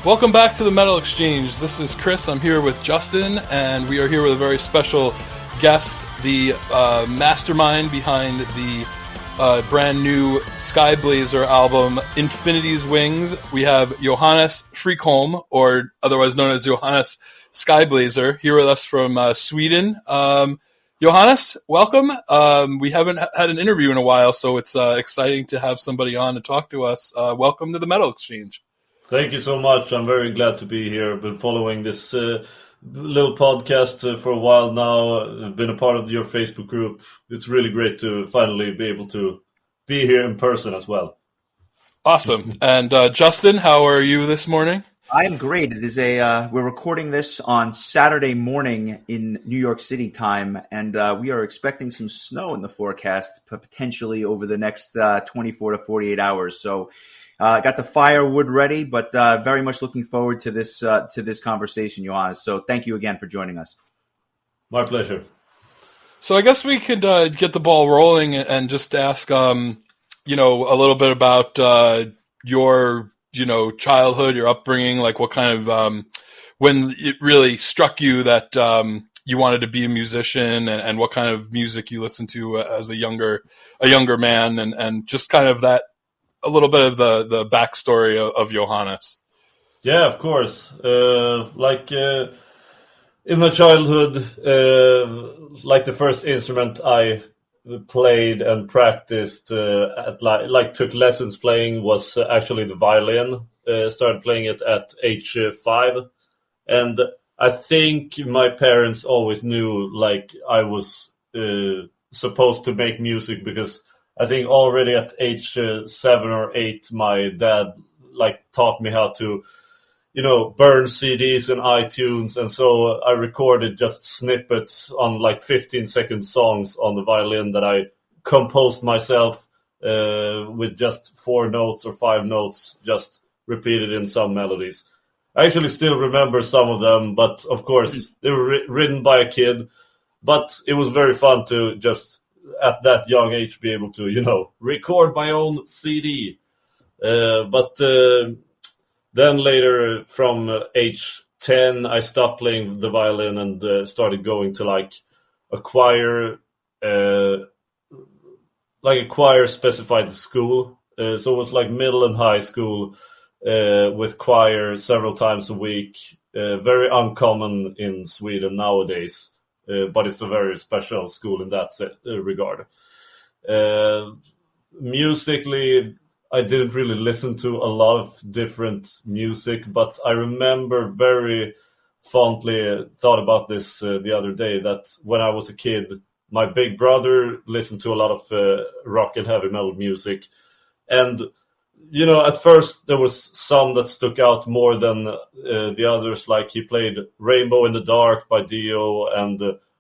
Welcome back to the Metal Exchange. This is Chris. I'm here with Justin, and we are here with a very special guest, the mastermind behind the brand new Skyblazer album, Infinity's Wings. We have Johannes Frykholm, or otherwise known as Johannes Skyblazer, here with us from Sweden. Johannes, welcome. We haven't had an interview in a while, so it's exciting to have somebody on to talk to us. Welcome to the Metal Exchange. Thank you so much. I'm very glad to be here. I've been following this little podcast for a while now. I've been a part of your Facebook group. It's really great to finally be able to be here in person as well. Awesome. And Justin, how are you this morning? I am great. It is we're recording this on Saturday morning in New York City time, and we are expecting some snow in the forecast, potentially over the next 24 to 48 hours. So got the firewood ready, but very much looking forward to this conversation, Johannes. So thank you again for joining us. My pleasure. So I guess we could get the ball rolling and just ask, a little bit about your, childhood, your upbringing, like what kind of, when it really struck you that you wanted to be a musician, and what kind of music you listened to as a younger man, and just kind of that, a little bit of the backstory of Johannes. Yeah, of course. In my childhood, like the first instrument I played and practiced took lessons playing was actually the violin. Started playing it at age 5, and I think my parents always knew I was supposed to make music, because I think already at age 7 or 8, my dad taught me how to, burn CDs in iTunes, and so I recorded just snippets on 15-second songs on the violin that I composed myself with just 4 notes or 5 notes, just repeated in some melodies. I actually still remember some of them, but of course they were written by a kid. But it was very fun to just at that young age be able to, record my own CD. Then later, from age 10, I stopped playing the violin and started going to a choir, a choir specified school. So it was middle and high school with choir several times a week. Very uncommon in Sweden nowadays. But it's a very special school in that regard. Musically, I didn't really listen to a lot of different music, but I remember very fondly, thought about this the other day, that when I was a kid, my big brother listened to a lot of rock and heavy metal music. And, at first there was some that stuck out more than the others. He played Rainbow in the Dark by Dio, and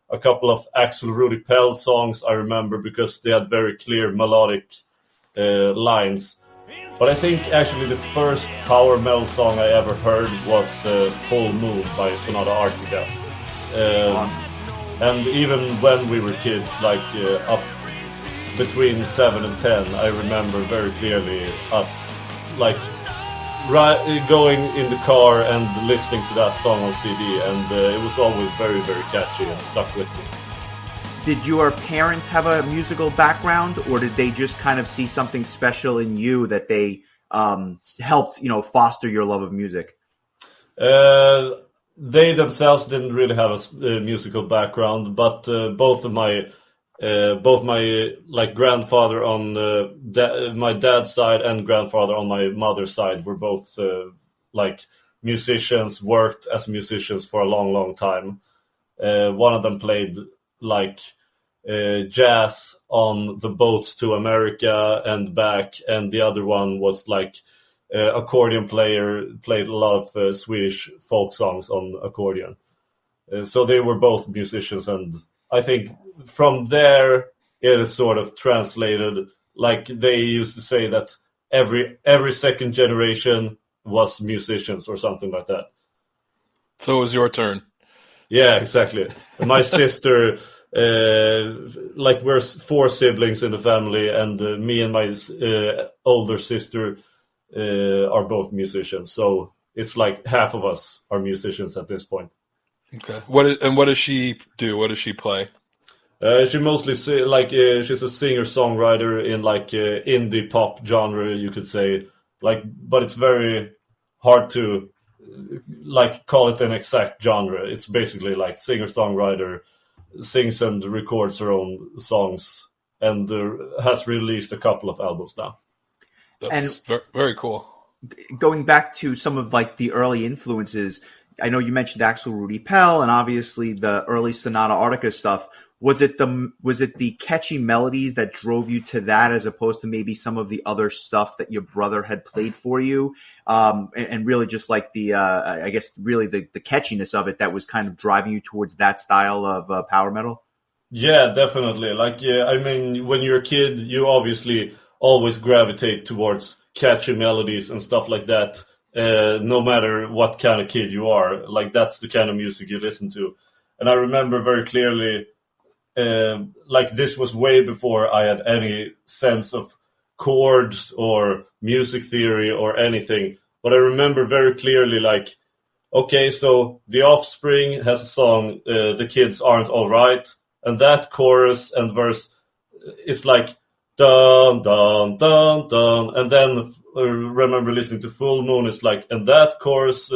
a couple of Axl Rudy Pell songs I remember, because they had very clear melodic lines. But I think actually the first power metal song I ever heard was Full Moon by Sonata Artica. And even when we were kids, up between 7 and 10, I remember very clearly us going in the car and listening to that song on CD, and it was always very, very catchy and stuck with me. Did your parents have a musical background, or did they just kind of see something special in you that they helped, foster your love of music? They themselves didn't really have a musical background, but both my grandfather on my dad's side and grandfather on my mother's side were both musicians, worked as musicians for a long, long time. One of them played jazz on the boats to America and back, and the other one was accordion player, played a lot of Swedish folk songs on accordion. So they were both musicians, and I think from there it is sort of translated. They used to say that every second generation was musicians or something like that. So it was your turn. Yeah, exactly. My sister, we're 4 siblings in the family, and me and my older sister are both musicians. So it's like half of us are musicians at this point. Okay. What does she do? What does she play? She mostly she's a singer-songwriter in like indie pop genre, you could say. Like, but it's very hard to like call it an exact genre. It's basically like singer-songwriter, sings and records her own songs, and has released a couple of albums now. That's very cool. Going back to some of like the early influences, I know you mentioned Axel Rudy Pell and obviously the early Sonata Artica stuff. Was it the catchy melodies that drove you to that, as opposed to maybe some of the other stuff that your brother had played for you, and really just like the I guess really the catchiness of it that was kind of driving you towards that style of power metal? Yeah, definitely. Like, yeah, I mean, when you're a kid, you obviously always gravitate towards catchy melodies and stuff like that. No matter what kind of kid you are, like that's the kind of music you listen to. And I remember very clearly. Like this was way before I had any sense of chords or music theory or anything. But I remember very clearly, like, okay, so the Offspring has a song, "The Kids Aren't All Right," and that chorus and verse is like dun dun dun dun, and then remember listening to Full Moon is like, and that chorus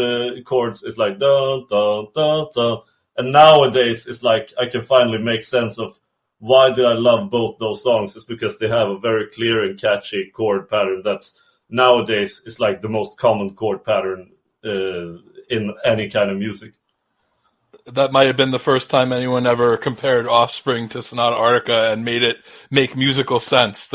chords is like dun dun dun dun. And nowadays, it's like I can finally make sense of why did I love both those songs. It's because they have a very clear and catchy chord pattern that's nowadays is like the most common chord pattern in any kind of music. That might have been the first time anyone ever compared Offspring to Sonata Artica and made it make musical sense.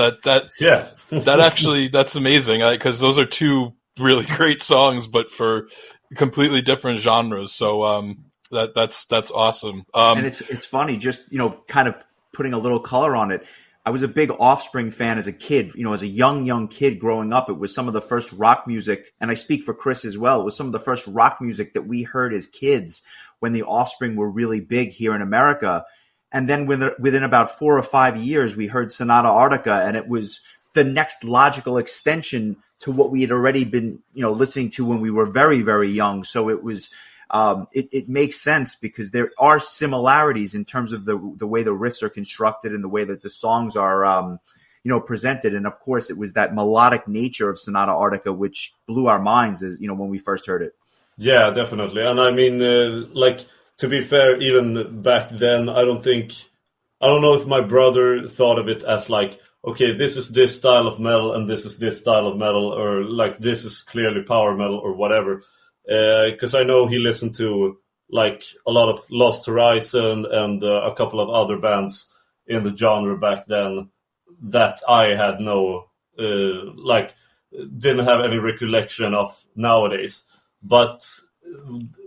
Yeah. That's amazing, because those are two really great songs, but for completely different genres. So that's awesome. And it's funny, just kind of putting a little color on it. I was a big Offspring fan as a kid. As a young kid growing up, it was some of the first rock music, and I speak for Chris as well. It was some of the first rock music that we heard as kids when the Offspring were really big here in America. And then within about 4 or 5 years, we heard Sonata Artica, and it was the next logical extension to what we had already been, listening to when we were very, very young. So it was. It makes sense because there are similarities in terms of the way the riffs are constructed and the way that the songs are, presented. And of course, it was that melodic nature of Sonata Artica which blew our minds as when we first heard it. Yeah, definitely. And I mean, like to be fair, even back then, I don't know if my brother thought of it as like, okay, this is this style of metal and this is this style of metal, or like this is clearly power metal or whatever. Because I know he listened to like a lot of Lost Horizon and a couple of other bands in the genre back then that I had no didn't have any recollection of nowadays. But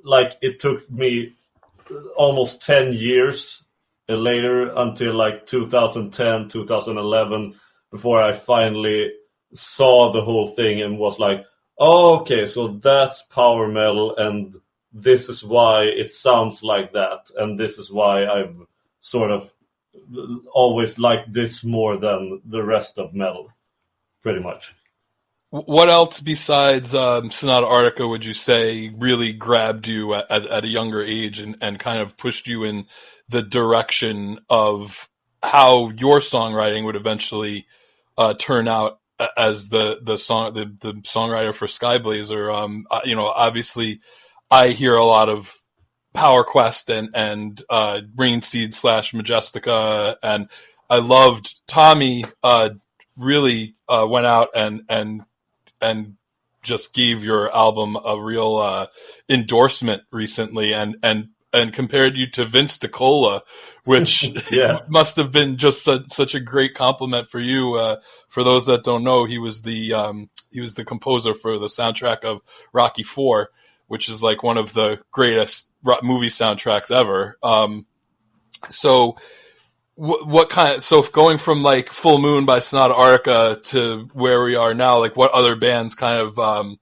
like it took me almost 10 years later until like 2010, 2011 before I finally saw the whole thing and was like, oh, okay, so that's power metal, and this is why it sounds like that, and this is why I've sort of always liked this more than the rest of metal, pretty much. What else besides Sonata Artica would you say really grabbed you at a younger age and kind of pushed you in the direction of how your songwriting would eventually turn out as the songwriter for Skyblazer? Obviously I hear a lot of Power Quest and Rainseed / Majestica, and I loved Tommy really went out and just gave your album a real endorsement recently and compared you to Vince DiCola, which yeah. must have been just such a great compliment for you. For those that don't know, he was the composer for the soundtrack of Rocky IV, which is like one of the greatest movie soundtracks ever. So going from like Full Moon by Sonata Artica to where we are now, like what other bands kind of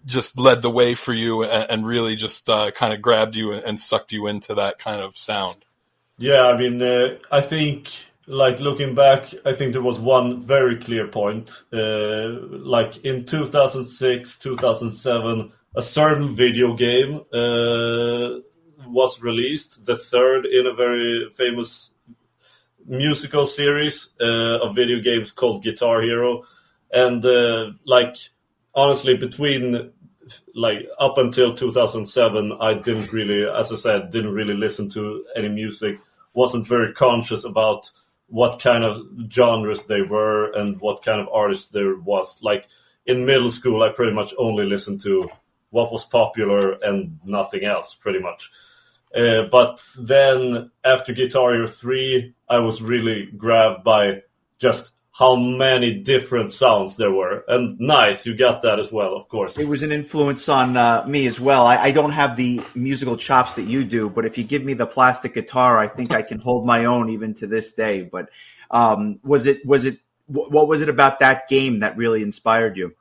just led the way for you and really just kind of grabbed you and sucked you into that kind of sound? Yeah, I mean, I think like looking back, I think there was one very clear point. Like in 2006, 2007, a certain video game was released, the third in a very famous musical series of video games called Guitar Hero. And like honestly, between like up until 2007, I didn't really, as I said, didn't really listen to any music. Wasn't very conscious about what kind of genres they were and what kind of artists there was. Like in middle school, I pretty much only listened to what was popular and nothing else, pretty much. But then after Guitar Hero 3, I was really grabbed by just how many different sounds there were. And nice, you got that as well, of course. It was an influence on me as well. I don't have the musical chops that you do, but if you give me the plastic guitar, I think I can hold my own even to this day. But what was it about that game that really inspired you?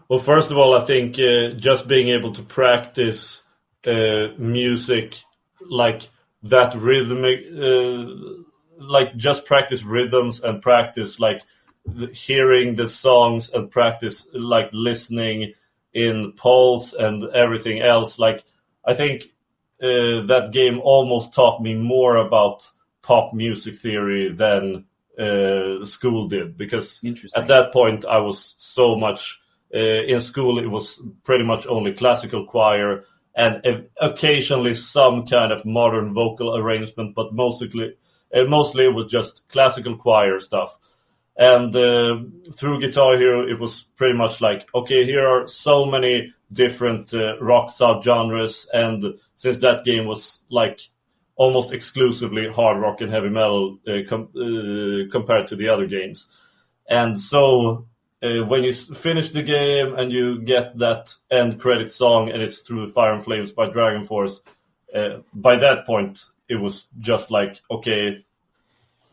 Well, first of all, I think just being able to practice music like that rhythmic, like just practice rhythms and practice like hearing the songs and practice like listening in pulse and everything else. Like I think that game almost taught me more about pop music theory than school did, because at that point I was so much in school. It was pretty much only classical choir and occasionally some kind of modern vocal arrangement, but mostly it was just classical choir stuff. And through Guitar Hero, it was pretty much like, okay, here are so many different rock subgenres, and since that game was like almost exclusively hard rock and heavy metal compared to the other games. And so when you finish the game and you get that end credit song and it's Through the Fire and Flames by Dragon Force, by that point, it was just like, okay,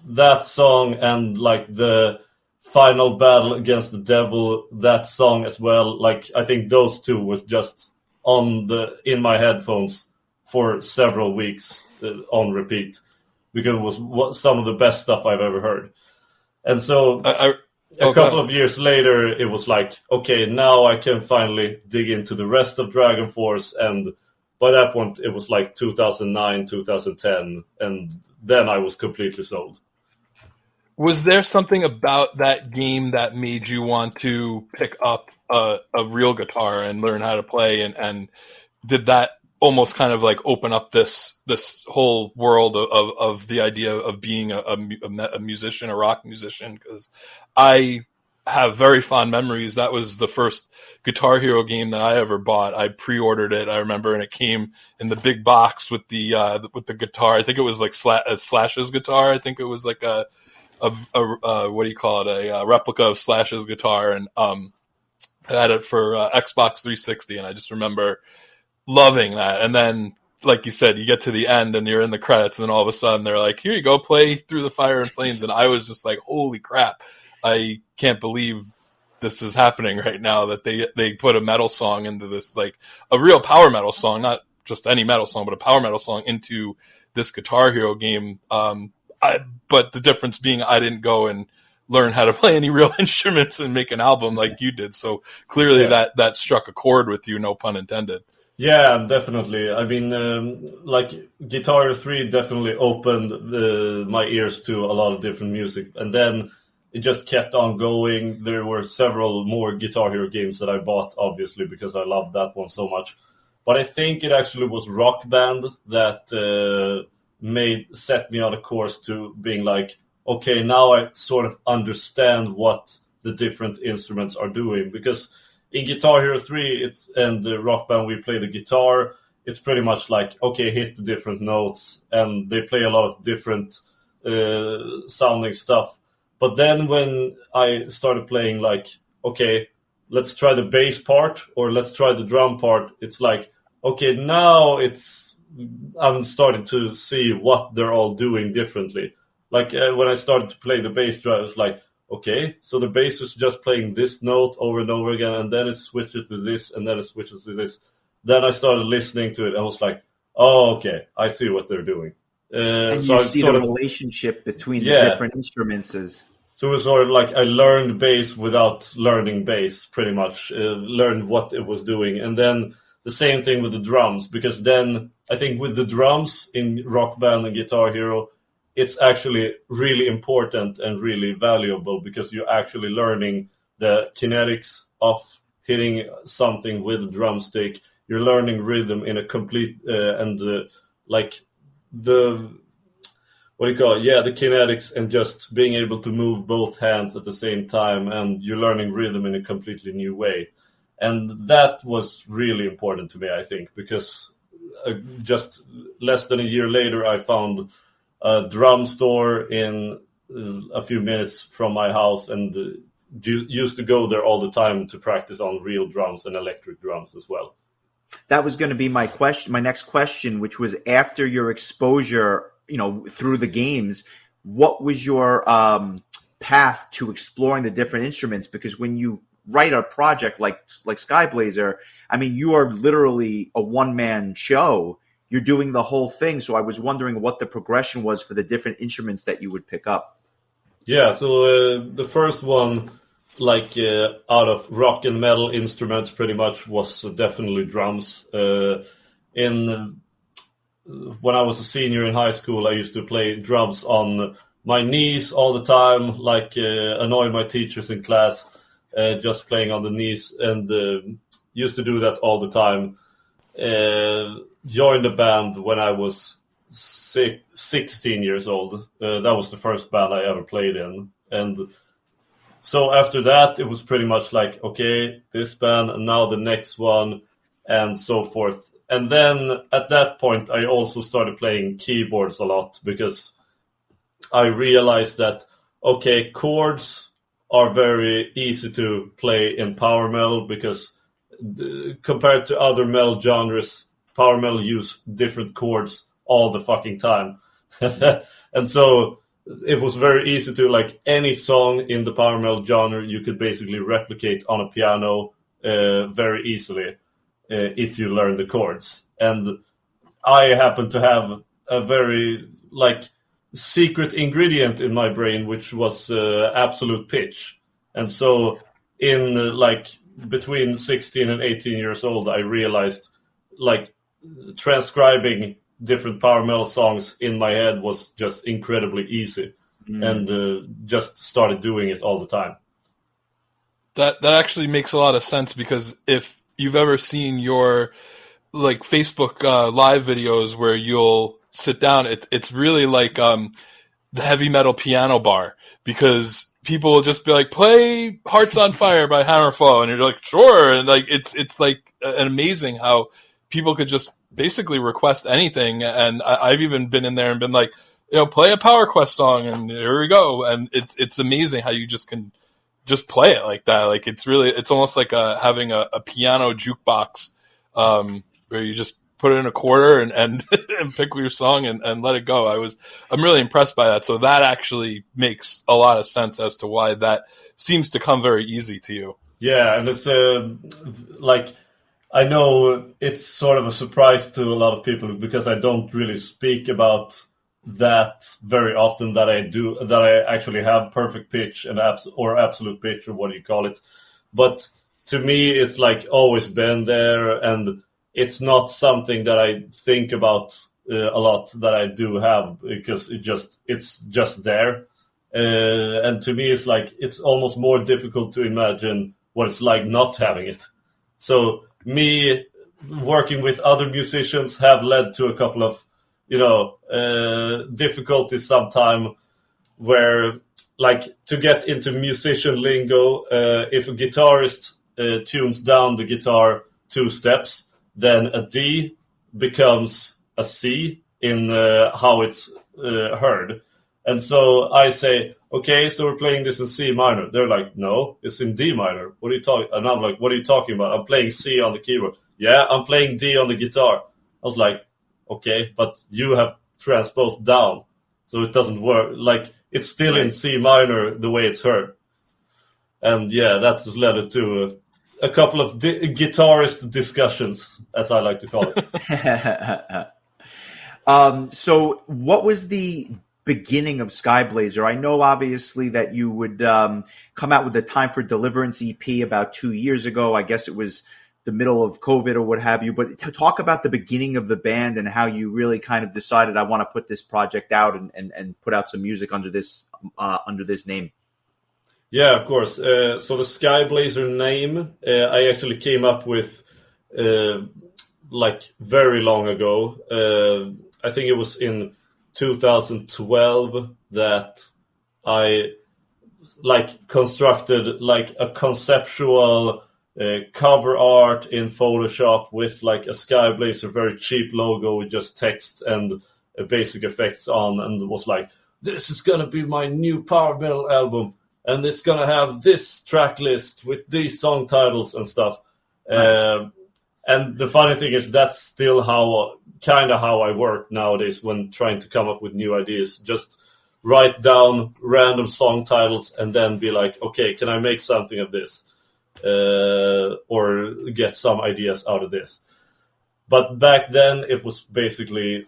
that song and like the final battle against the devil, that song as well. Like I think those two was just in my headphones for several weeks on repeat, because it was some of the best stuff I've ever heard. And so a couple of years later, it was like, okay, now I can finally dig into the rest of Dragon Force. And by that point, it was like 2009, 2010. And then I was completely sold. Was there something about that game that made you want to pick up a real guitar and learn how to play? And did that almost kind of like open up this whole world of the idea of being a musician, a rock musician? Because I have very fond memories. That was the first Guitar Hero game that I ever bought. I pre-ordered it, I remember, and it came in the big box with the guitar. I think it was like Slash's guitar. I think it was like a what do you call it? A replica of Slash's guitar, and I had it for Xbox 360, and I just remember loving that. And then, like you said, you get to the end and you're in the credits, and then all of a sudden they're like, "Here you go, play Through the Fire and Flames," and I was just like, "Holy crap! I can't believe this is happening right now." That they put a metal song into this, like a real power metal song, not just any metal song, but a power metal song into this Guitar Hero game. But the difference being I didn't go and learn how to play any real instruments and make an album like you did. So clearly that struck a chord with you, no pun intended. Yeah, definitely. I mean, like Guitar Hero 3 definitely opened my ears to a lot of different music. And then it just kept on going. There were several more Guitar Hero games that I bought, obviously, because I loved that one so much. But I think it actually was Rock Band that set me on a course to being like, okay, now I sort of understand what the different instruments are doing. Because in Guitar Hero 3 and Rock Band, we play the guitar. It's pretty much like, okay, hit the different notes, and they play a lot of different sounding stuff. But then when I started playing, like, okay, let's try the bass part or let's try the drum part, it's like, okay, now I'm starting to see what they're all doing differently. Like when I started to play the bass drum, it was like, okay, so the bass is just playing this note over and over again, and then it switches to this, and then it switches to this. Then I started listening to it, and I was like, oh, okay, I see what they're doing. And so you I see sort the of relationship between the Yeah. different instruments is. So it was sort of like I learned bass without learning bass, pretty much. Learned what it was doing. And then the same thing with the drums, because then I think with the drums in Rock Band and Guitar Hero, it's actually really important and really valuable because you're actually learning the kinetics of hitting something with a drumstick. You're learning rhythm in a complete, like the... what do you call it? Yeah, the kinetics and just being able to move both hands at the same time, and you're learning rhythm in a completely new way. And that was really important to me, I think, because just less than a year later, I found a drum store in a few minutes from my house, and used to go there all the time to practice on real drums and electric drums as well. That was going to be my next question, which was after your exposure, through the games, what was your path to exploring the different instruments? Because when you write a project like Skyblazer, I mean, you are literally a one-man show. You're doing the whole thing. So I was wondering what the progression was for the different instruments that you would pick up. Yeah, so the first one, out of rock and metal instruments, pretty much was definitely drums. When I was a senior in high school, I used to play drums on my knees all the time, annoy my teachers in class, just playing on the knees, and used to do that all the time. Joined a band when I was 16 years old. That was the first band I ever played in. And so after that, it was pretty much like, okay, this band, and now the next one, and so forth. And then at that point, I also started playing keyboards a lot because I realized that, okay, chords are very easy to play in power metal because compared to other metal genres, power metal use different chords all the fucking time. And so it was very easy to, any song in the power metal genre, you could basically replicate on a piano very easily. If you learn the chords. And I happen to have a very secret ingredient in my brain, which was absolute pitch. And so in between 16 and 18 years old, I realized transcribing different power metal songs in my head was just incredibly easy, and just started doing it all the time. That actually makes a lot of sense, because if you've ever seen your Facebook live videos where you'll sit down, it's really like the heavy metal piano bar, because people will just be like, play Hearts on Fire by Hammerfall, and you're like, sure, and it's like an amazing how people could just basically request anything. And I've even been in there and been like, play a Power Quest song, and here we go. And it's amazing how you just can just play it like that. It's almost like having a piano jukebox, where you just put in a quarter and and pick your song and let it go. I'm really impressed by that. So that actually makes a lot of sense as to why that seems to come very easy to you. Yeah, and it's I know it's sort of a surprise to a lot of people because I don't really speak about that very often, that I actually have perfect pitch and absolute pitch, or what do you call it. But to me, it's always been there, and it's not something that I think about a lot, that I do have, because it's just there. And to me, it's almost more difficult to imagine what it's like not having it. So me working with other musicians have led to a couple of difficulties sometime, where to get into musician lingo, if a guitarist tunes down the guitar 2 steps, then a D becomes a C in how it's heard. And so I say, okay, so we're playing this in C minor. They're like, no, it's in D minor. What are you talking? And I'm like, what are you talking about? I'm playing C on the keyboard. Yeah, I'm playing D on the guitar. I was like, okay, but you have transposed down, so it doesn't work. It's still in C minor the way it's heard. And yeah, that has led to a couple of guitarist discussions, as I like to call it. So what was the beginning of Skyblazer? I know obviously that you would come out with the Time for Deliverance EP about 2 years ago. I guess it was the middle of COVID or what have you, but to talk about the beginning of the band and how you really kind of decided, I want to put this project out and put out some music under this name. Yeah, of course. So the Skyblazer name, I actually came up with like very long ago. I think it was in 2012 that I like constructed like a conceptual cover art in Photoshop with like a Skyblazer very cheap logo with just text and basic effects on, and was like, this is gonna be my new power metal album, and it's gonna have this track list with these song titles and stuff. Nice. And the funny thing is that's still how I work nowadays when trying to come up with new ideas. Just write down random song titles and then be like, okay, can I make something of this? Or get some ideas out of this. But back then it was basically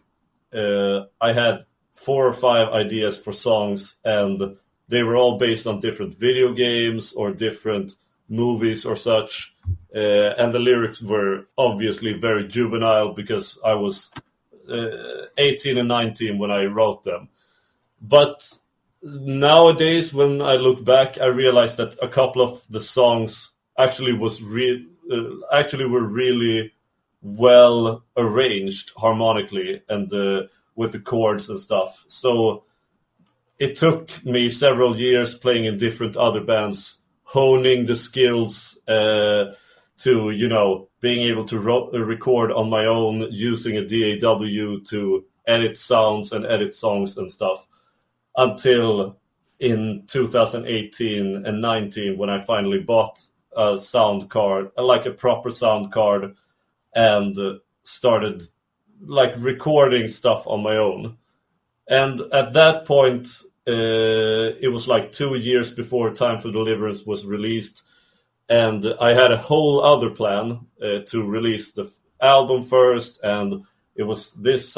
I had 4 or 5 ideas for songs, and they were all based on different video games or different movies or such. And the lyrics were obviously very juvenile because I was 18 and 19 when I wrote them. But nowadays, when I look back, I realized that a couple of the songs actually were really well arranged harmonically and with the chords and stuff. So it took me several years playing in different other bands, honing the skills to, you know, being able to record on my own using a DAW to edit sounds and edit songs and stuff, until in 2018 and 19 when I finally bought a sound card, like a proper sound card, and started like recording stuff on my own. And at that point, it was like 2 years before Time for Deliverance was released, and I had a whole other plan to release the album first, and it was this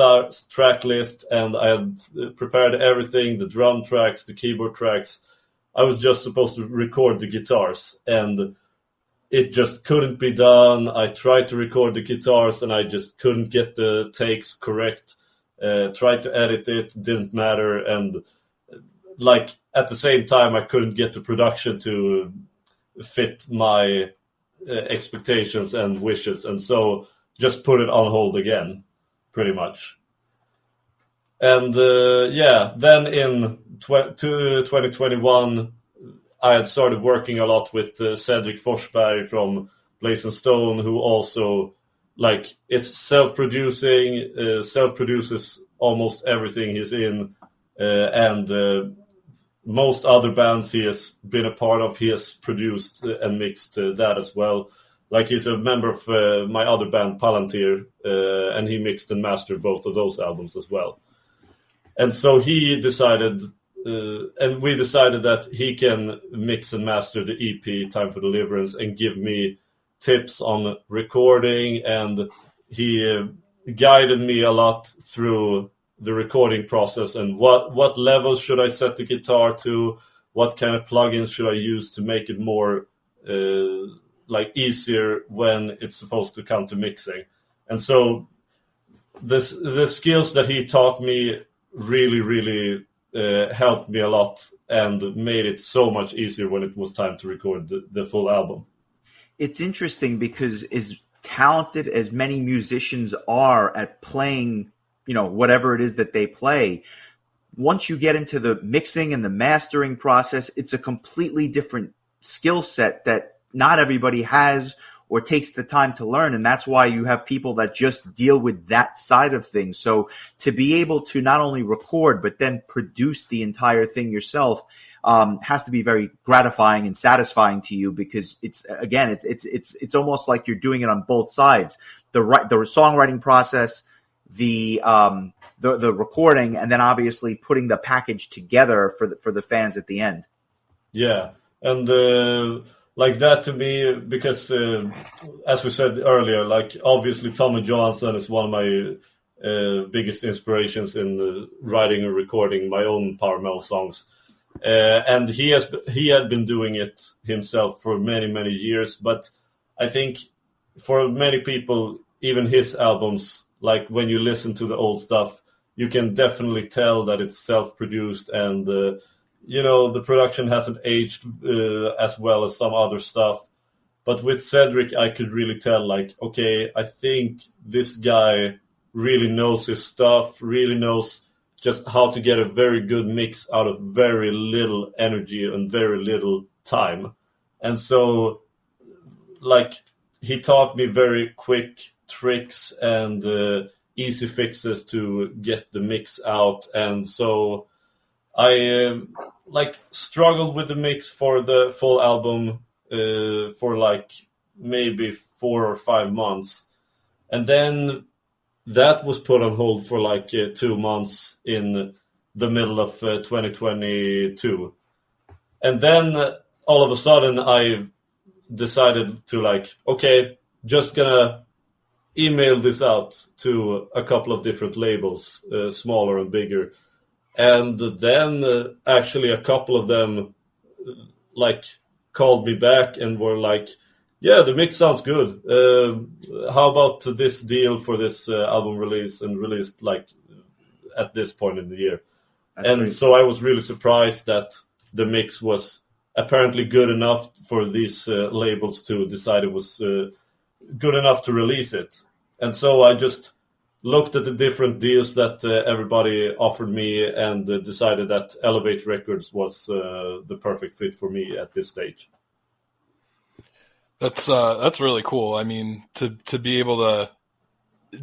track list, and I had prepared everything, the drum tracks, the keyboard tracks. I was just supposed to record the guitars, and it just couldn't be done. I tried to record the guitars, and I just couldn't get the takes correct. Tried to edit it, didn't matter, and like at the same time, I couldn't get the production to fit my expectations and wishes, and so just put it on hold again, pretty much. And then in 2021, I had started working a lot with Cedric Forsberg from Blaze & Stone, who also like is self-producing, self-produces almost everything he's in, and most other bands he has been a part of, he has produced and mixed that as well. Like he's a member of my other band, Palantir, and he mixed and mastered both of those albums as well. And so he decided, and we decided that he can mix and master the EP, Time for Deliverance, and give me tips on recording, and he guided me a lot through the recording process and what levels should I set the guitar to, what kind of plugins should I use to make it more like easier when it's supposed to come to mixing. And so the skills that he taught me really helped me a lot and made it so much easier when it was time to record the full album. It's interesting because as talented as many musicians are at playing, you know, whatever it is that they play, once you get into the mixing and the mastering process, it's a completely different skill set that not everybody has or takes the time to learn. And that's why you have people that just deal with that side of things. So to be able to not only record, but then produce the entire thing yourself has to be very gratifying and satisfying to you, because it's almost like you're doing it on both sides. The songwriting process, the recording, and then obviously putting the package together for the fans at the end. Yeah, and like that to me, because as we said earlier, like obviously Tommy Johansson is one of my biggest inspirations in writing and recording my own power metal songs. And he had been doing it himself for many years, but I think for many people, even his albums, like when you listen to the old stuff, you can definitely tell that it's self-produced, and the production hasn't aged as well as some other stuff. But with Cedric, I could really tell, like, okay, I think this guy really knows his stuff, really knows just how to get a very good mix out of very little energy and very little time. And so, like, he taught me very quick tricks and easy fixes to get the mix out. And so I struggled with the mix for the full album for like maybe 4 or 5 months. And then that was put on hold for like 2 months in the middle of 2022. And then all of a sudden I decided to like, okay, just gonna email this out to a couple of different labels, smaller and bigger. And then actually a couple of them like called me back and were like, yeah, the mix sounds good. How about this deal for this album release, and released like at this point in the year? That's and great. So I was really surprised that the mix was apparently good enough for these labels to decide it was good enough to release it. And so I just looked at the different deals that everybody offered me and decided that Elevate Records was the perfect fit for me at this stage. That's really cool. I mean, to be able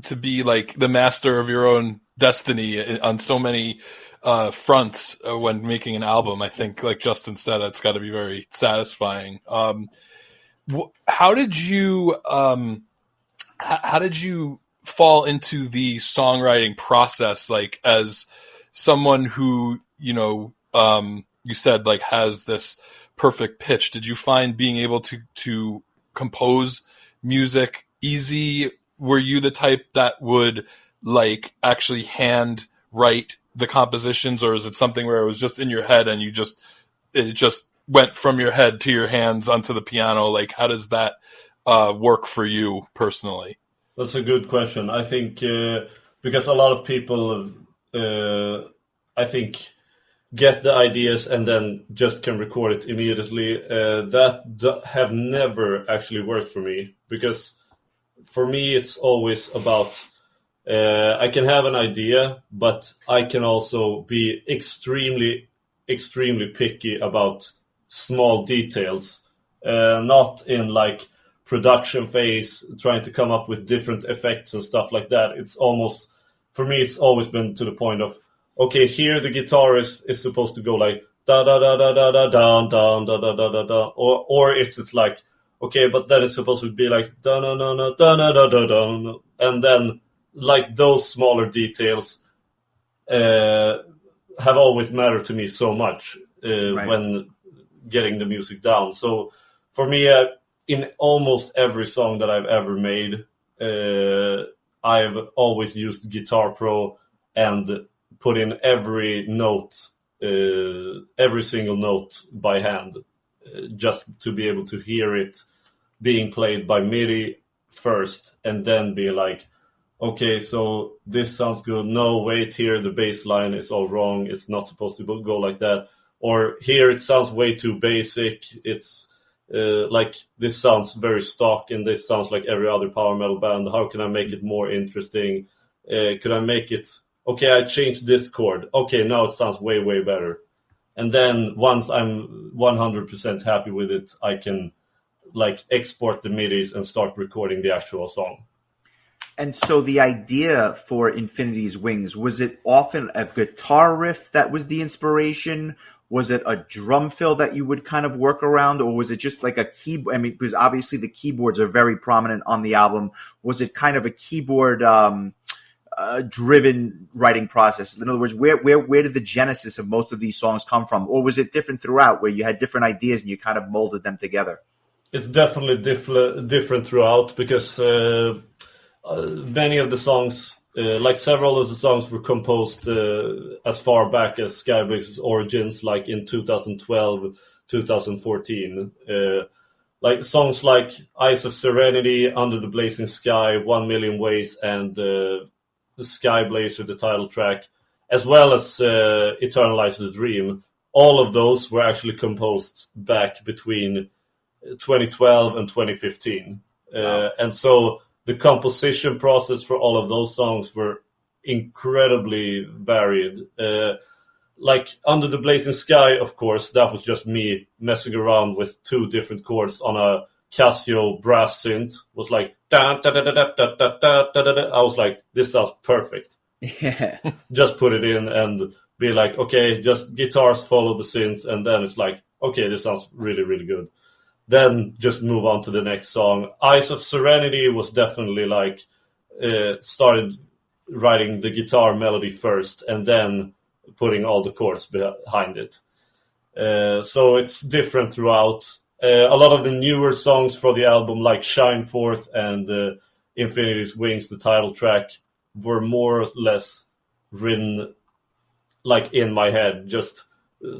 to be like the master of your own destiny on so many fronts when making an album, I think, like Justin said, it's got to be very satisfying. How did you fall into the songwriting process? Like, as someone who you said like has this perfect pitch, did you find being able to compose music easy? Were you the type that would like actually hand write the compositions, or is it something where it was just in your head and it just went from your head to your hands onto the piano? Like, how does that work for you personally? That's a good question. I think because a lot of people, I think, get the ideas and then just can record it immediately. That have never actually worked for me, because for me it's always about I can have an idea, but I can also be extremely picky about small details, not in like production phase trying to come up with different effects and stuff like that. It's almost, for me, it's always been to the point of, okay, here the guitar is supposed to go like da da da da da da down down da da da da da, or it's like, okay, but then it's supposed to be like da na na na da na da da da, and then like those smaller details have always mattered to me so much right. When getting the music down. So for me, in almost every song that I've ever made, I've always used Guitar Pro and put in every note, every single note by hand, just to be able to hear it being played by MIDI first, and then be like, okay, so this sounds good. No, wait, here the bass line is all wrong. It's not supposed to go like that. Or here it sounds way too basic. It's like this sounds very stock, and this sounds like every other power metal band. How can I make it more interesting? Could I make it, okay, I changed this chord. Okay, now it sounds way better. And then once I'm 100% happy with it, I can like export the MIDIs and start recording the actual song. And so the idea for Infinity's Wings, was it often a guitar riff that was the inspiration? Was it a drum fill that you would kind of work around, or was it just like a keyboard? I mean, because obviously the keyboards are very prominent on the album. Was it kind of a keyboard driven writing process? In other words, where did the genesis of most of these songs come from? Or was it different throughout, where you had different ideas and you kind of molded them together? It's definitely different throughout, because many of the songs like several of the songs were composed as far back as Skyblazer's origins, like in 2012, 2014. Like songs like Eyes of Serenity, Under the Blazing Sky, 1 Million Ways, and the Skyblazer, the title track, as well as Eternalize the Dream. All of those were actually composed back between 2012 and 2015. Wow. And so the composition process for all of those songs were incredibly varied. Like Under the Blazing Sky, of course, that was just me messing around with 2 different chords on a Casio brass synth. Was like da da da da da da da da da da. I was like, this sounds perfect. Yeah. Just put it in and be like, okay, just guitars follow the synths, and then it's like, okay, this sounds really, really good. Then just move on to the next song. Eyes of Serenity was definitely like started writing the guitar melody first, and then putting all the chords behind it. So it's different throughout. A lot of the newer songs for the album, like Shine Forth and Infinity's Wings, the title track, were more or less written like in my head, just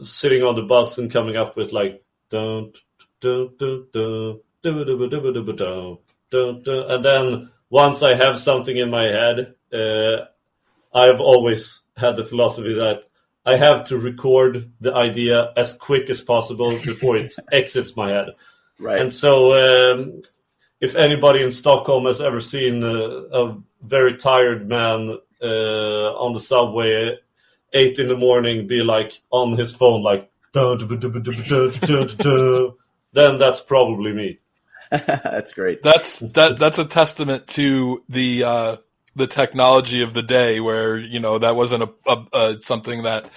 sitting on the bus and coming up with like dun dun dun dun dun dun dun dun dun dun dun. And then once I have something in my head, I've always had the philosophy that I have to record the idea as quick as possible before it exits my head. Right. And so if anybody in Stockholm has ever seen a very tired man on the subway 8 a.m. be like on his phone like dun, dun, dun, dun, dun, dun, dun, then that's probably me. That's great. That's a testament to the technology of the day, where that wasn't a something that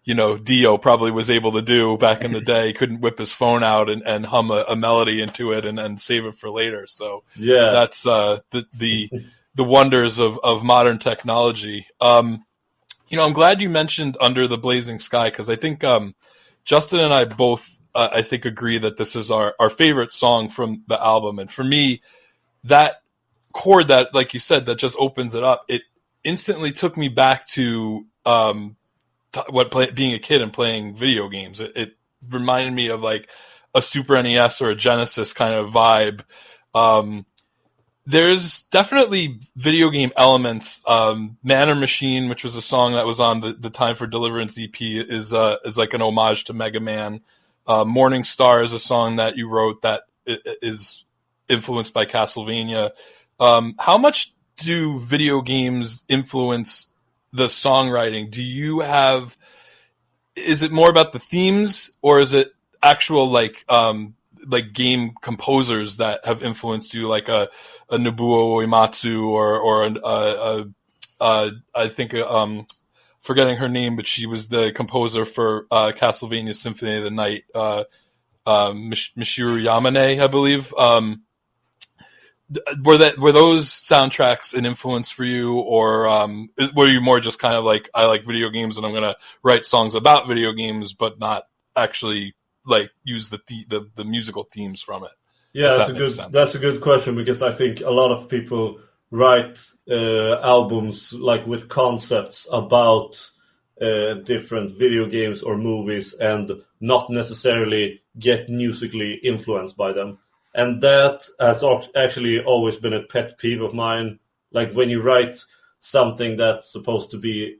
Dio probably was able to do back in the day. He couldn't whip his phone out and hum a melody into it and save it for later. So yeah, that's the wonders of modern technology. I'm glad you mentioned Under the Blazing Sky, because I think Justin and I both I think agree that this is our favorite song from the album. And for me, that chord that, like you said, that just opens it up, it instantly took me back to being a kid and playing video games. It reminded me of like a Super NES or a Genesis kind of vibe. There's definitely video game elements. Man or Machine, which was a song that was on the Time for Deliverance EP, is like an homage to Mega Man. Morning Star is a song that you wrote that is influenced by Castlevania. How much do video games influence the songwriting? Is it more about the themes, or is it actual like game composers that have influenced you, like a Nobuo Uematsu or I think forgetting her name, but she was the composer for Castlevania Symphony of the Night, Michiru Yamane, I believe. Were those soundtracks an influence for you, or were you more just kind of like, I like video games and I'm going to write songs about video games, but not actually like use the musical themes from it? Yeah, that's a good question, because I think a lot of people write albums like with concepts about different video games or movies and not necessarily get musically influenced by them. And that has actually always been a pet peeve of mine. Like when you write something that's supposed to be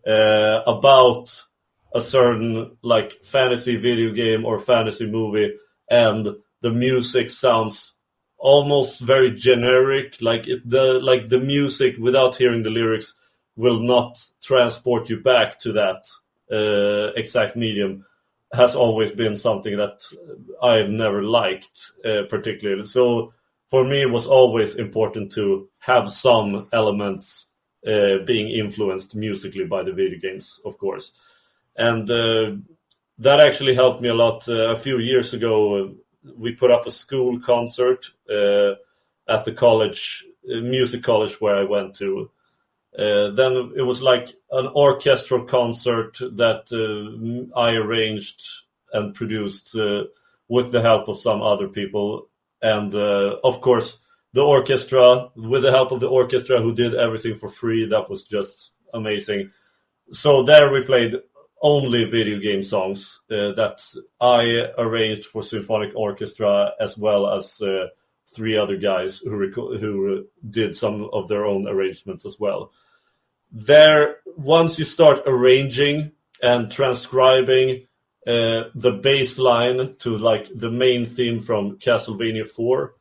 about a certain like fantasy video game or fantasy movie, and the music sounds almost very generic, like the music without hearing the lyrics will not transport you back to that exact medium, has always been something that I've never liked particularly. So for me, it was always important to have some elements being influenced musically by the video games, of course. And that actually helped me a lot. A few years ago, we put up a school concert at the college, music college where I went to. Then it was like an orchestral concert that I arranged and produced with the help of some other people. And of course, the orchestra, with the help of the orchestra who did everything for free. That was just amazing. So there we played only video game songs that I arranged for symphonic orchestra, as well as 3 other guys who did some of their own arrangements as well. There, once you start arranging and transcribing the bass line to like the main theme from Castlevania 4,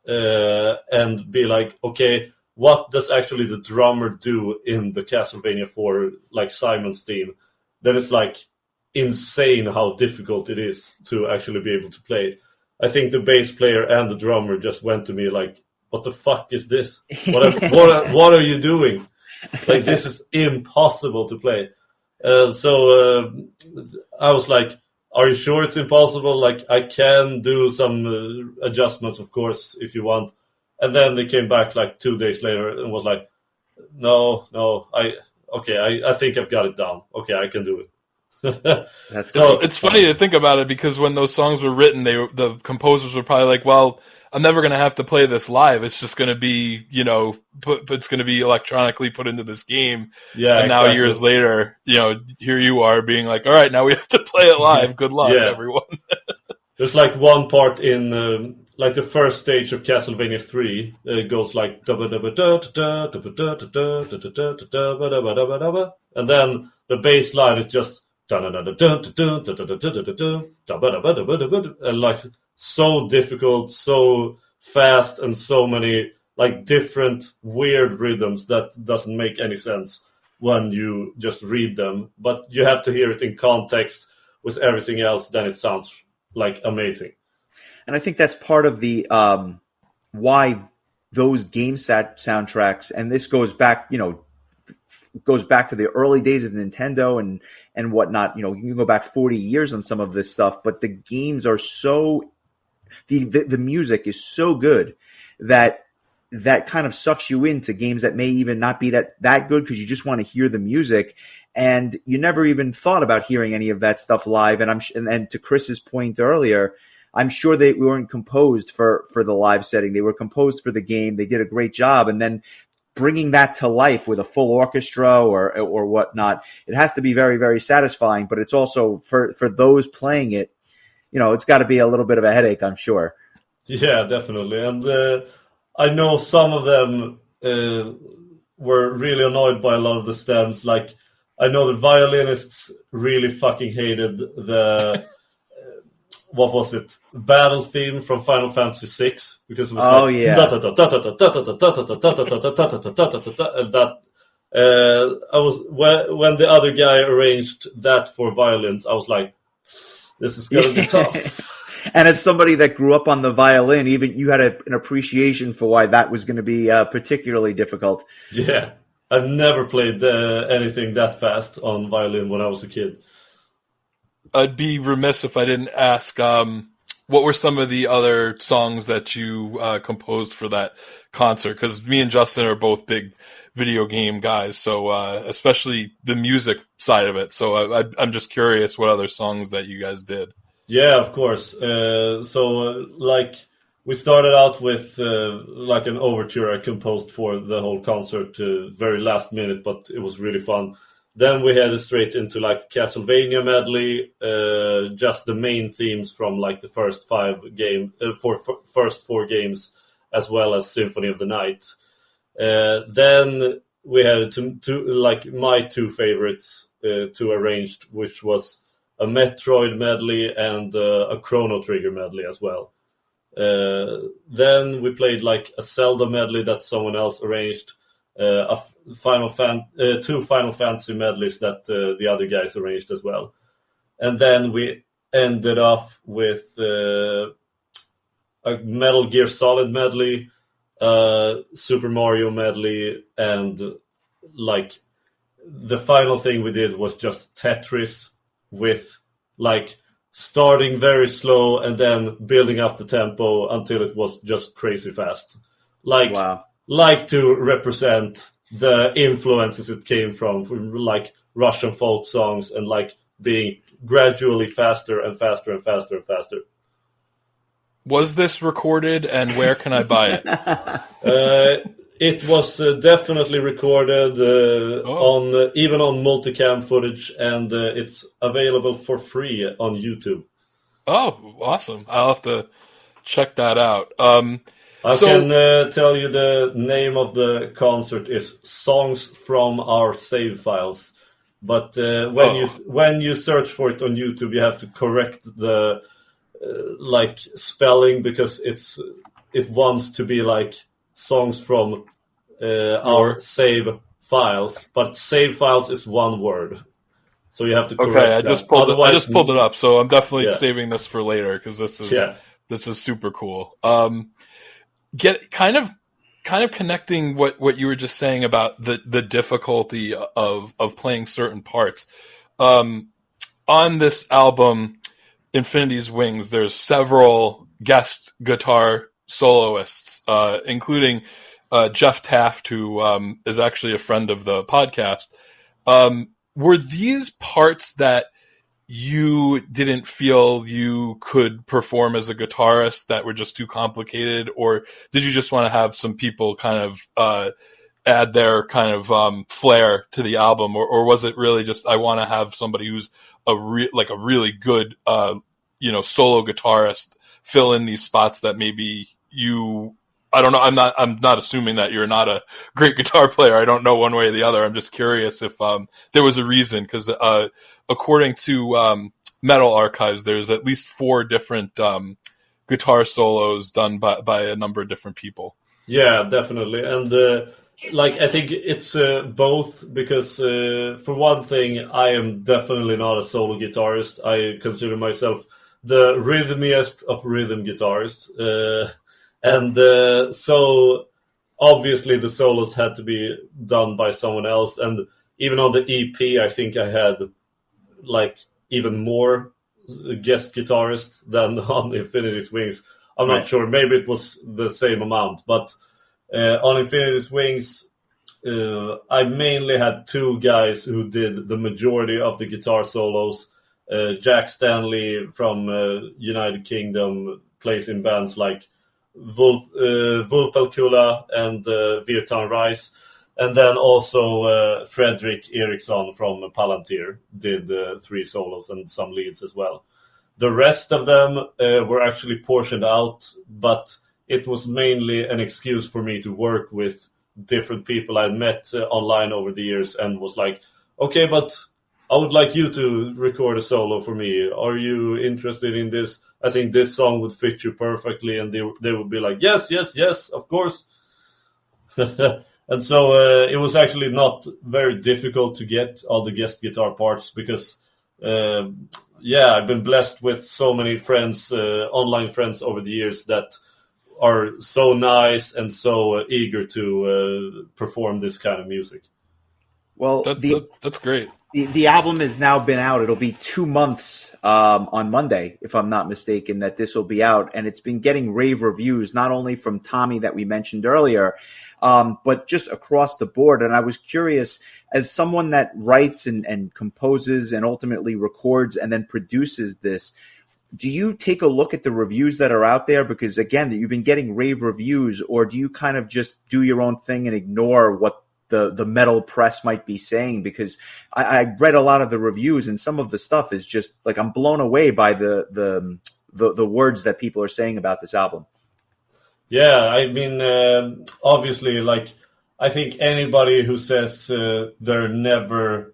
and be like, okay, what does actually the drummer do in the Castlevania 4, like Simon's theme? Then it's like insane how difficult it is to actually be able to play. I think the bass player and the drummer just went to me like, what the fuck is this? What are you doing? Like, this is impossible to play. So I was like, are you sure it's impossible? Like, I can do some adjustments, of course, if you want. And then they came back like 2 days later and was like, no, I think I've got it down. Okay, I can do it. It's funny to think about it, because when those songs were written, the composers were probably like, well, I'm never going to have to play this live. It's just going to be, it's going to be electronically put into this game. Yeah, and now years later, here you are being like, all right, now we have to play it live. Good luck, everyone. There's like one part in like the first stage of Castlevania 3 goes like, and then the bass line is just and like so difficult, so fast, and so many like different weird rhythms that doesn't make any sense when you just read them. But you have to hear it in context with everything else, then it sounds like amazing. And I think that's part of the why those game soundtracks, and this goes back, goes back to the early days of Nintendo and whatnot. You can go back 40 years on some of this stuff, but the games are so the music is so good that kind of sucks you into games that may even not be that good, because you just want to hear the music, and you never even thought about hearing any of that stuff live. And to Chris's point earlier, I'm sure they weren't composed for the live setting. They were composed for the game. They did a great job, and then bringing that to life with a full orchestra or whatnot, it has to be very, very satisfying. But it's also for those playing it, it's got to be a little bit of a headache, I'm sure. Yeah, definitely. And I know some of them were really annoyed by a lot of the stems. Like, I know the violinists really fucking hated the what was it? Battle theme from Final Fantasy VI, because it was when the other guy arranged that for violins, I was like, this is gonna be tough. And as somebody that grew up on the violin, even you had an appreciation for why that was going to be particularly difficult. Yeah, I've never played anything that fast on violin when I was a kid. I'd be remiss if I didn't ask, what were some of the other songs that you composed for that concert? Because me and Justin are both big video game guys, so especially the music side of it. So I'm just curious what other songs that you guys did. Yeah, of course. Like, we started out with like an overture I composed for the whole concert, very last minute, but it was really fun. Then we headed straight into like Castlevania medley, just the main themes from like the first first 4 games, as well as Symphony of the Night. Then we had to like my 2 favorites to arranged, which was a Metroid medley and a Chrono Trigger medley as well. Then we played like a Zelda medley that someone else arranged. 2 Final Fantasy medleys that the other guys arranged as well. And then we ended off with a Metal Gear Solid medley, Super Mario medley, and like the final thing we did was just Tetris, with like starting very slow and then building up the tempo until it was just crazy fast. Like, wow. Like to represent the influences it came from like Russian folk songs, and like being gradually faster and faster and faster and faster. Was this recorded, and where can I buy it? It was definitely recorded even on multicam footage, and it's available for free on YouTube. Oh, awesome! I'll have to check that out. I can tell you the name of the concert is Songs from Our Save Files. But when you search for it on YouTube, you have to correct the spelling, because it wants to be like songs from our save files, but save files is one word, so you have to correct that. I just pulled it up, so I'm definitely saving this for later, because this is super cool. Get kind of connecting what you were just saying about the difficulty of playing certain parts. On this album, Infinity's Wings, there's several guest guitar soloists, including Jeff Taft, who is actually a friend of the podcast. Were these parts that you didn't feel you could perform as a guitarist, that were just too complicated, or did you just want to have some people kind of add their kind of flair to the album, or was it really just, I want to have somebody who's a really good solo guitarist fill in these spots that maybe you, I don't know, I'm not assuming that you're not a great guitar player. I don't know one way or the other. I'm just curious if there was a reason, because according to Metal Archives, there's at least 4 different guitar solos done by a number of different people. Yeah, definitely. And I think it's both, because for one thing, I am definitely not a solo guitarist. I consider myself the rhythmiest of rhythm guitarists. So obviously the solos had to be done by someone else. And even on the EP, I think I had even more guest guitarists than on Infinity's Wings. I'm not sure. Maybe it was the same amount. But on Infinity's Wings, I mainly had 2 guys who did the majority of the guitar solos. Jack Stanley from United Kingdom plays in bands like Vulpelkula and Virtan Rice. And then also Fredrik Eriksson from Palantir did 3 solos and some leads as well. The rest of them were actually portioned out, but it was mainly an excuse for me to work with different people I'd met online over the years, and was like, okay, but I would like you to record a solo for me. Are you interested in this? I think this song would fit you perfectly. And they would be like, yes, of course. And so it was actually not very difficult to get all the guest guitar parts, because I've been blessed with so many friends, online friends over the years, that are so nice and so eager to perform this kind of music. Well, that's great. The album has now been out. It'll be 2 months on Monday, if I'm not mistaken, that this will be out. And it's been getting rave reviews, not only from Tommy that we mentioned earlier, but just across the board. And I was curious, as someone that writes and composes and ultimately records and then produces this, do you take a look at the reviews that are out there? Because, again, that you've been getting rave reviews, or do you kind of just do your own thing and ignore what the metal press might be saying? Because I read a lot of the reviews, and some of the stuff is just like, I'm blown away by the words that people are saying about this album. Yeah, I mean, obviously, I think anybody who says they're never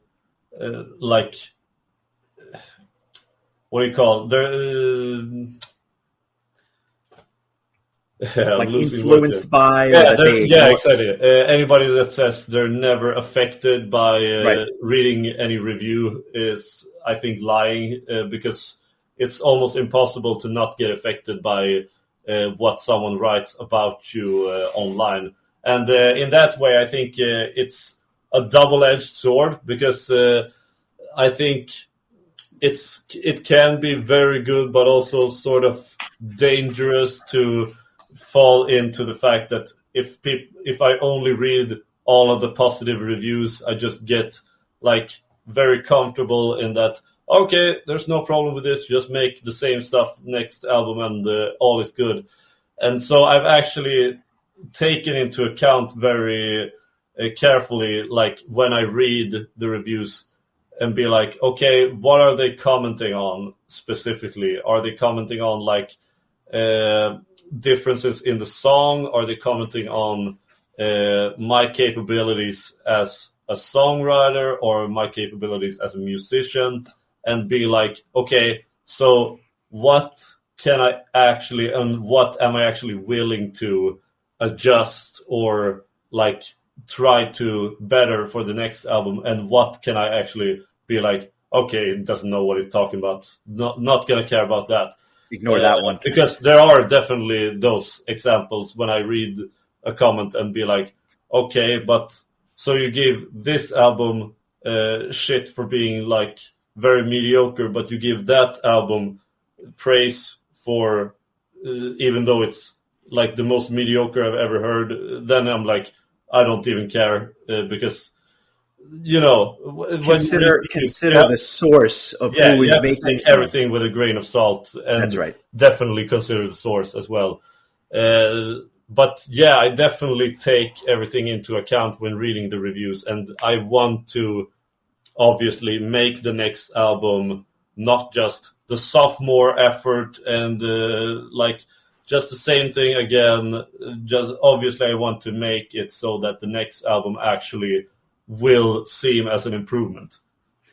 what do you call it? They're influenced by, exactly. Anybody that says they're never affected by reading any review is, I think, lying, because it's almost impossible to not get affected by what someone writes about you online. And in that way, I think it's a double-edged sword, because I think it can be very good, but also sort of dangerous to fall into the fact that if I only read all of the positive reviews, I just get very comfortable in that, okay, there's no problem with this. Just make the same stuff next album, and all is good. And so I've actually taken into account very carefully, like when I read the reviews, and be like, okay, what are they commenting on specifically? Are they commenting on like differences in the song? Are they commenting on my capabilities as a songwriter or my capabilities as a musician? And be like, okay, so what can I actually, and what am I actually willing to adjust or like try to better for the next album? And what can I actually be like, okay, it doesn't know what it's talking about. Not going to care about that. Ignore that one. Because there are definitely those examples when I read a comment and be like, okay, but so you give this album shit for being like very mediocre, but you give that album praise for even though it's like the most mediocre I've ever heard, then I'm like, I don't even care because you know, consider the source of who is making take everything with a grain of salt, and that's right. Definitely consider the source as well. But yeah, I definitely take everything into account when reading the reviews, and I want to obviously make the next album not just the sophomore effort and like just the same thing again. Just obviously, I want to make it so that the next album actually will seem as an improvement.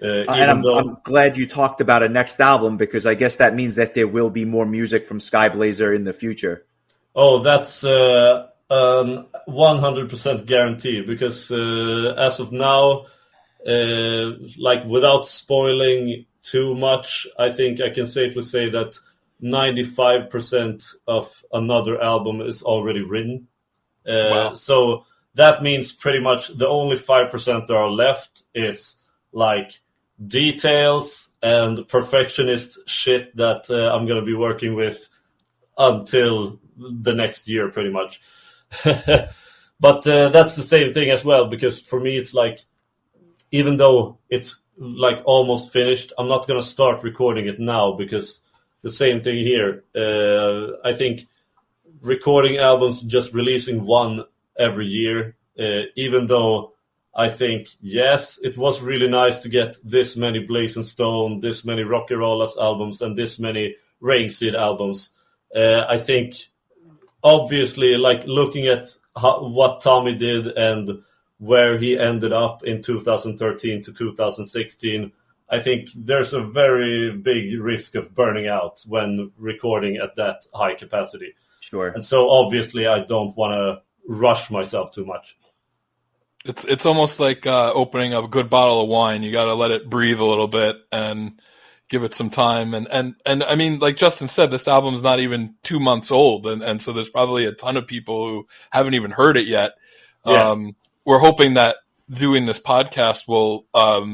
And I'm glad you talked about a next album, because I guess that means that there will be more music from Skyblazer in the future. Oh, that's 100% guaranteed, because as of now, like without spoiling too much, I think I can safely say that 95% of another album is already written. Wow. So that means pretty much the only 5% that are left is like details and perfectionist shit that I'm going to be working with until the next year, pretty much. But that's the same thing as well, because for me, it's like, even though it's like almost finished, I'm not going to start recording it now, because the same thing here. I think recording albums, just releasing one every year, even though I think, yes, it was really nice to get this many Blaze and Stone, this many Rocky Rollers albums, and this many Rainseed albums. I think, obviously, like looking at what Tommy did and where he ended up in 2013 to 2016, I think there's a very big risk of burning out when recording at that high capacity. Sure. And so obviously I don't want to rush myself too much. It's almost like opening up a good bottle of wine. You got to let it breathe a little bit and give it some time. And I mean, like Justin said, this album's not even 2 months old. And so there's probably a ton of people who haven't even heard it yet. Yeah. We're hoping that doing this podcast will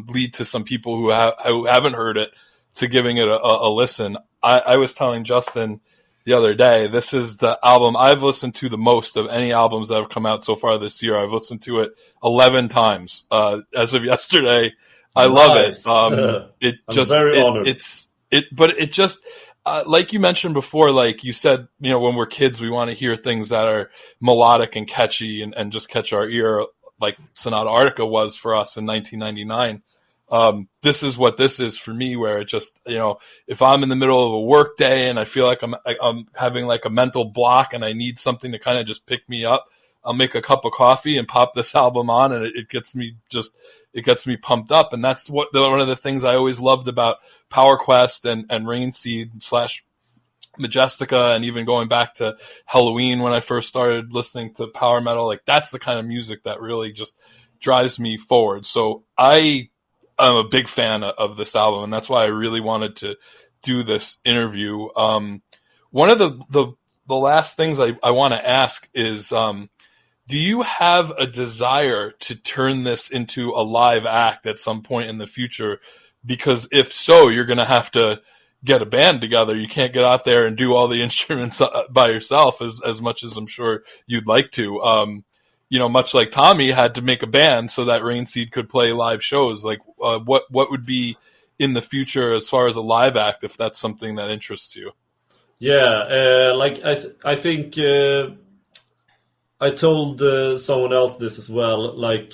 lead to some people who haven't heard it to giving it a listen. I was telling Justin the other day, this is the album I've listened to the most of any albums that have come out so far this year. I've listened to it 11 times as of yesterday. I love it. I'm very honored. But it just, like you mentioned before, like you said, you know, when we're kids, we want to hear things that are melodic and catchy and just catch our ear, like Sonata Artica was for us in 1999. This is what this is for me, where it just, you know, if I'm in the middle of a work day and I feel like I'm having like a mental block and I need something to kind of just pick me up, I'll make a cup of coffee and pop this album on, and it gets me pumped up. And that's one of the things I always loved about Power Quest and Rainseed / Majestica, and even going back to Halloween when I first started listening to power metal. Like, that's the kind of music that really just drives me forward. So I'm a big fan of this album, and that's why I really wanted to do this interview. One of the last things I want to ask is, do you have a desire to turn this into a live act at some point in the future? Because if so, you're going to have to get a band together. You can't get out there and do all the instruments by yourself as much as I'm sure you'd like to. You know, much like Tommy had to make a band so that Rainseed could play live shows. Like, what would be in the future as far as a live act, if that's something that interests you. Yeah, I think I told someone else this as well. Like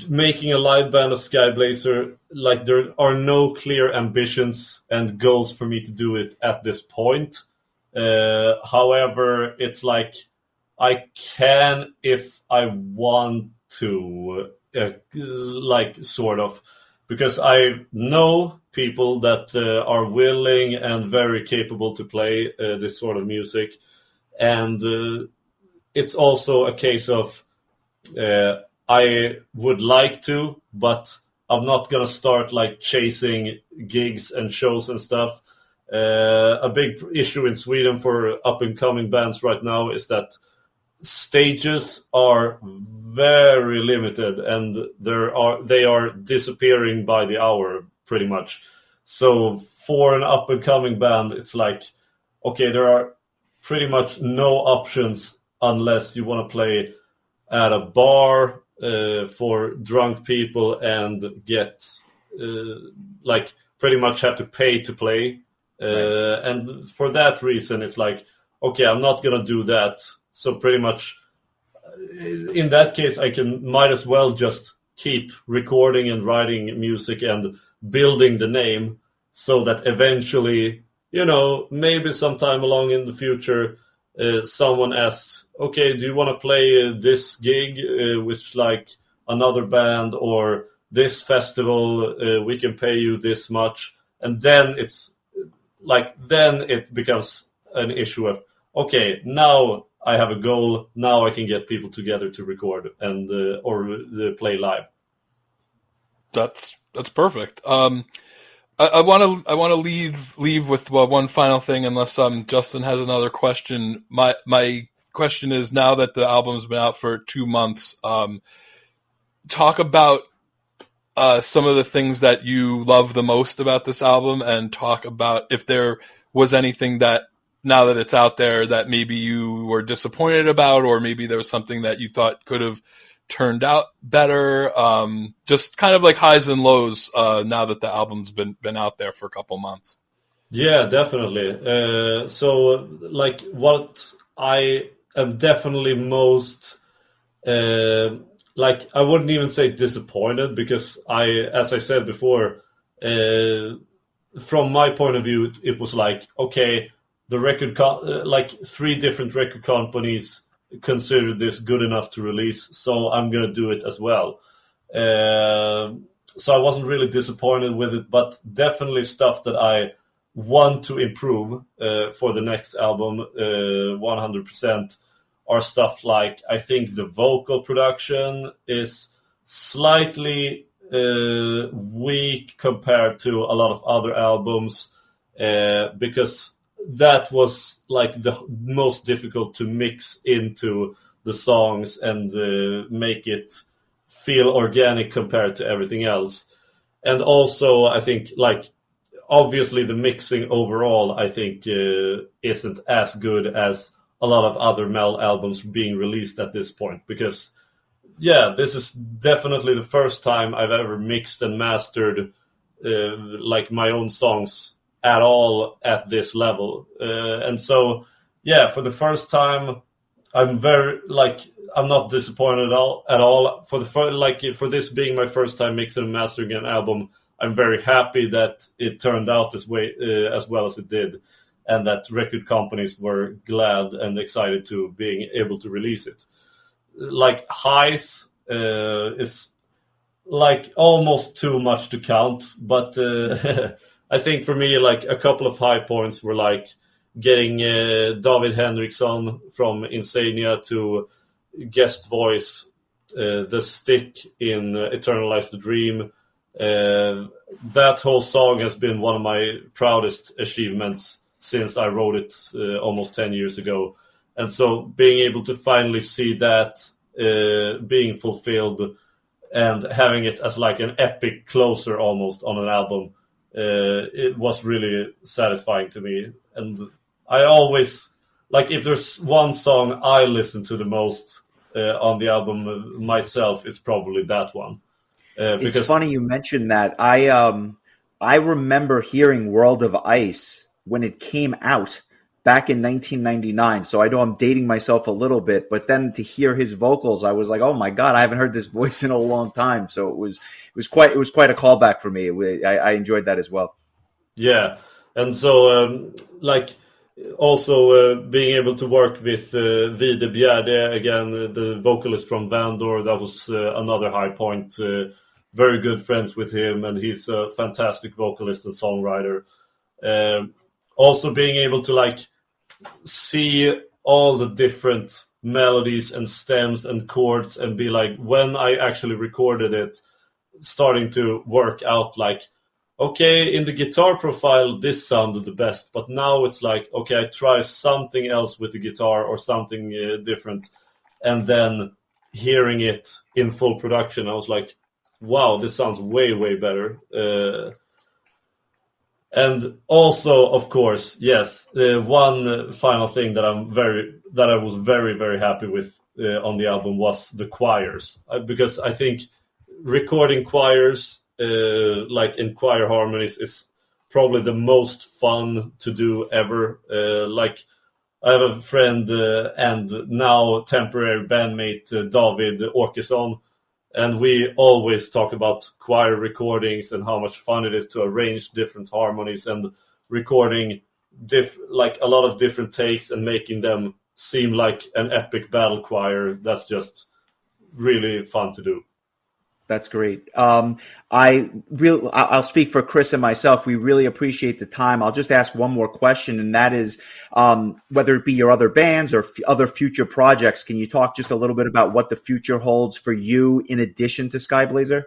making a live band of Skyblazer, like there are no clear ambitions and goals for me to do it at this point. However, it's like I can if I want to, like sort of, because I know people that are willing and very capable to play this sort of music, and it's also a case of I would like to, but I'm not gonna start like chasing gigs and shows and stuff. A big issue in Sweden for up and coming bands right now is that stages are very limited, and they are disappearing by the hour pretty much. So for an up and coming band, it's like, okay, there are pretty much no options unless you want to play at a bar for drunk people and get like pretty much have to pay to play. And for that reason, it's like, okay, I'm not gonna do that. So pretty much in that case, might as well just keep recording and writing music and building the name, so that eventually, maybe sometime along in the future, someone asks, okay, do you want to play this gig with like another band or this festival? We can pay you this much. And then then it becomes an issue of, okay, now I have a goal. Now I can get people together to record and or play live. That's perfect. I want to leave with one final thing, unless Justin has another question. My question is, now that the album's been out for 2 months, talk about some of the things that you love the most about this album, and talk about if there was anything that, now that it's out there, that maybe you were disappointed about, or maybe there was something that you thought could have turned out better. Just kind of like highs and lows now that the album's been out there for a couple months. Yeah, definitely. So like what I am definitely most like, I wouldn't even say disappointed, because as I said before, from my point of view, it was like, okay, the like 3 different record companies considered this good enough to release, so I'm gonna do it as well. So I wasn't really disappointed with it, but definitely stuff that I want to improve for the next album, 100%, are stuff like, I think the vocal production is slightly weak compared to a lot of other albums, because that was like the most difficult to mix into the songs and make it feel organic compared to everything else. And also, I think, like, obviously the mixing overall, I think, isn't as good as a lot of other metal albums being released at this point, because this is definitely the first time I've ever mixed and mastered like my own songs at all at this level. And so, for the first time, I'm not disappointed at all. For this being my first time mixing and mastering an album, I'm very happy that it turned out as well as it did, and that record companies were glad and excited to being able to release it. Like, highs is like almost too much to count, but I think for me, like, a couple of high points were like getting David Henriksson from Insania to guest voice the stick in Eternalize the Dream. That whole song has been one of my proudest achievements since I wrote it almost 10 years ago. And so being able to finally see that being fulfilled and having it as like an epic closer almost on an album, it was really satisfying to me. And I always, like, if there's one song I listen to the most on the album myself, it's probably that one. It's funny you mentioned that. I remember hearing World of Ice when it came out back in 1999. So I know I'm dating myself a little bit, but then to hear his vocals, I was like, "Oh my God, I haven't heard this voice in a long time." So it was quite a callback for me. I enjoyed that as well. Yeah, and so also being able to work with Vide Bjerde again, the vocalist from Vandor, that was another high point. Very good friends with him, and he's a fantastic vocalist and songwriter. Also being able to see all the different melodies and stems and chords, and be like, when I actually recorded it, starting to work out okay, in the guitar profile this sounded the best, but now it's okay, I try something else with the guitar or something different, and then hearing it in full production, I was like, wow, this sounds way, way better. And also, of course, yes, one final thing that I was very, very happy with on the album was the choirs, because I think recording choirs, in choir harmonies, is probably the most fun to do ever. I have a friend and now temporary bandmate, David Åkesson, and we always talk about choir recordings and how much fun it is to arrange different harmonies and recording a lot of different takes and making them seem like an epic battle choir. That's just really fun to do. That's great. I'll speak for Chris and myself. We really appreciate the time. I'll just ask one more question, and that is, whether it be your other bands or other future projects, can you talk just a little bit about what the future holds for you in addition to Skyblazer?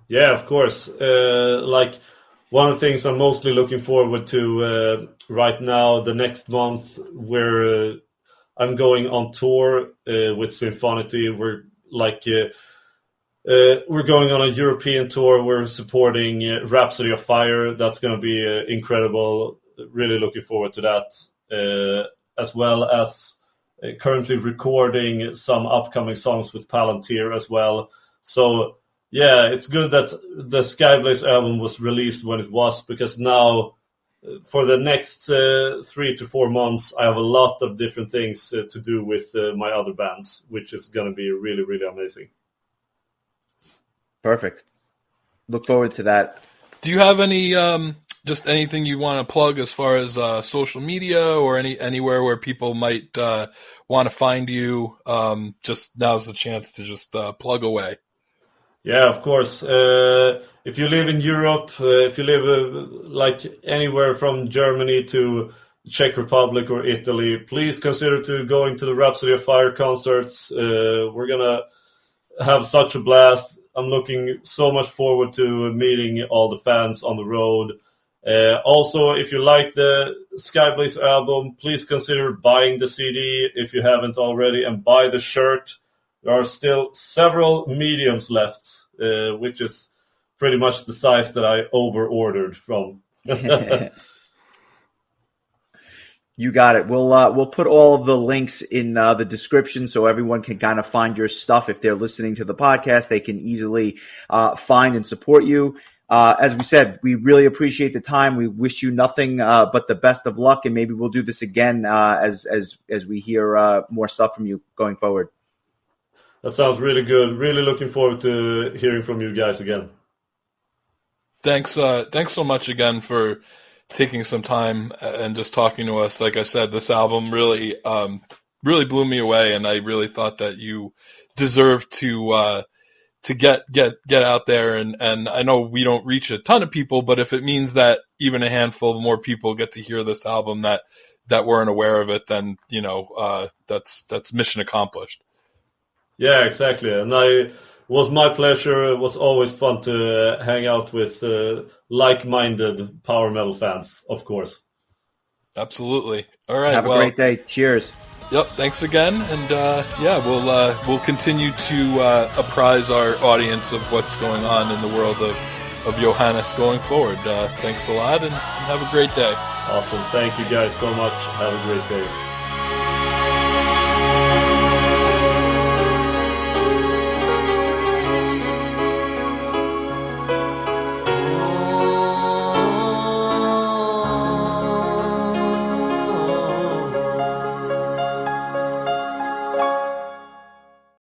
Yeah, of course. One of the things I'm mostly looking forward to right now, the next month, where I'm going on tour with Symphonity. We're going on a European tour. We're supporting Rhapsody of Fire. That's going to be incredible. Really looking forward to that. As well as currently recording some upcoming songs with Palantir as well. So, yeah, it's good that the Skyblazer album was released when it was, because now for the next 3 to 4 months, I have a lot of different things to do with my other bands, which is going to be really, really amazing. Perfect. Look forward to that. Do you have any just anything you want to plug as far as social media or anywhere where people might want to find you? Just now's the chance to just plug away. Yeah, of course. If you live in Europe, if you live anywhere from Germany to Czech Republic or Italy, please consider to going to the Rhapsody of Fire concerts. We're gonna have such a blast. I'm looking so much forward to meeting all the fans on the road. Also, if you like the Skyblazer album, please consider buying the CD if you haven't already, and buy the shirt. There are still several mediums left, which is pretty much the size that I over-ordered from. You got it. We'll put all of the links in the description so everyone can kind of find your stuff. If they're listening to the podcast, they can easily find and support you. As we said, we really appreciate the time. We wish you nothing but the best of luck, and maybe we'll do this again as we hear more stuff from you going forward. That sounds really good. Really looking forward to hearing from you guys again. Thanks so much again for taking some time and just talking to us. Like I said, this album really blew me away, and I really thought that you deserved to get out there. And I know we don't reach a ton of people, but if it means that even a handful more people get to hear this album that weren't aware of it, then that's mission accomplished. Yeah, exactly. And it was my pleasure. It was always fun to hang out with like-minded power metal fans, of course. Absolutely. All right. Have a great day. Cheers. Yep. Thanks again. And we'll continue to apprise our audience of what's going on in the world of Johannes going forward. Thanks a lot, and have a great day. Awesome. Thank you guys so much. Have a great day.